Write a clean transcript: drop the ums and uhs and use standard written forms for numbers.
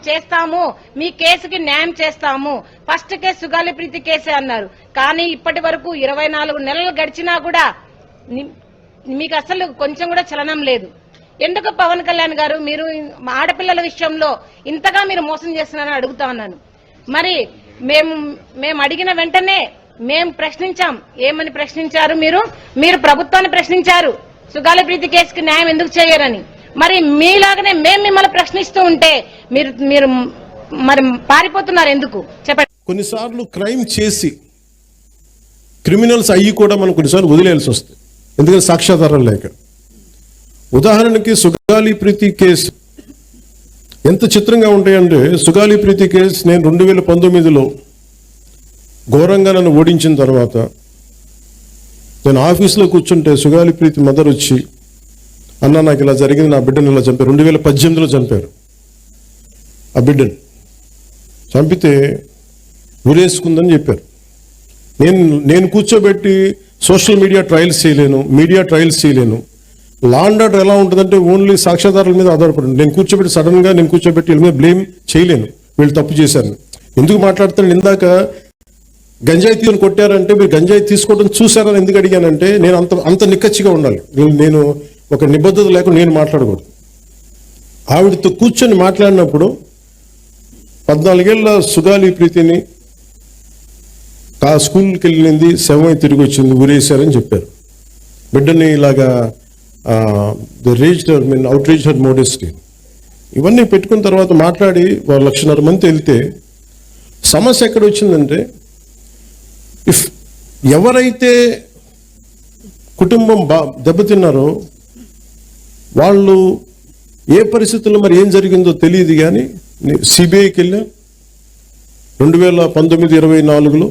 చేస్తాము, మీ కేసుకి న్యాయం చేస్తాము, ఫస్ట్ కేసు సుగాలి ప్రీతి కేసే అన్నారు. కానీ ఇప్పటి వరకు 24 నెలలు గడిచినా కూడా మీకు అసలు కొంచెం కూడా చలనం లేదు. ఎందుకు పవన్ కళ్యాణ్ గారు మీరు ఆడపిల్లల విషయంలో ఇంతగా మీరు మోసం చేస్తున్నారని అడుగుతా ఉన్నాను. మరి మేము అడిగిన వెంటనే మేము ప్రశ్నించాం. ఏమని ప్రశ్నించారు? మీరు ప్రభుత్వాన్ని ప్రశ్నించారు, సుగాలి ప్రీతి కేసుకి న్యాయం ఎందుకు చేయరని. మరి మీలాగనే మేము మిమ్మల్ని ప్రశ్నిస్తూ ఉంటే మీరు మరి పారిపోతున్నారు ఎందుకు చెప్పండి. కొన్నిసార్లు క్రైమ్ చేసి క్రిమినల్స్ అయ్యి కూడా మనం కొన్నిసార్లు వదిలేయాల్సి వస్తుంది, ఎందుకంటే సాక్ష్యాధారాలు లేక. ఉదాహరణకి సుగాలి ప్రీతి కేసు ఎంత చిత్రంగా ఉంటాయంటే, సుగాలి ప్రీతి కేసు నేను 2019లో ఘోరంగా నన్ను ఓడించిన తర్వాత నేను ఆఫీసులో కూర్చుంటే సుగాలి ప్రీతి మదర్ వచ్చి, అన్న నాకు ఇలా జరిగింది, నా బిడ్డను ఇలా చంపారు. 2018లో చంపారు ఆ బిడ్డను. చంపితే ఉరేసుకుందని చెప్పారు. నేను కూర్చోబెట్టి సోషల్ మీడియా ట్రయల్స్ చేయలేను. లా అండ్ ఆర్డర్ ఎలా ఉంటుందంటే ఓన్లీ సాక్ష్యాధారాల మీద ఆధారపడి నేను కూర్చోబెట్టి వీళ్ళ మీద బ్లేమ్ చేయలేను, వీళ్ళు తప్పు చేశారు. ఎందుకు మాట్లాడుతాను? ఇందాక గంజాయి తీసుకొని కొట్టారంటే మీరు గంజాయి తీసుకోవడం చూసారని ఎందుకు అడిగానంటే, నేను అంత నిక్కచ్చిగా ఉండాలి. నేను ఒక నిబద్ధత లేకుండా నేను మాట్లాడకూడదు. ఆవిడతో కూర్చొని మాట్లాడినప్పుడు 14 ఏళ్ల సుగాలి ప్రీతిని స్కూల్కి వెళ్ళింది, శవమై తిరిగి వచ్చింది, ఊరేశారని చెప్పారు. బిడ్డని ఇలాగా అవుట్రీచ్ హర్ మోడెస్టీ ఇవన్నీ పెట్టుకున్న తర్వాత మాట్లాడి 1,00,000 మంది వెళ్తే సమస్య ఎక్కడ వచ్చిందంటే, ఎవరైతే కుటుంబం దెబ్బతిన్నారో వాళ్ళు ఏ పరిస్థితుల్లో మరి ఏం జరిగిందో తెలియదు. కానీ సిబిఐకి వెళ్ళా 2019-24లో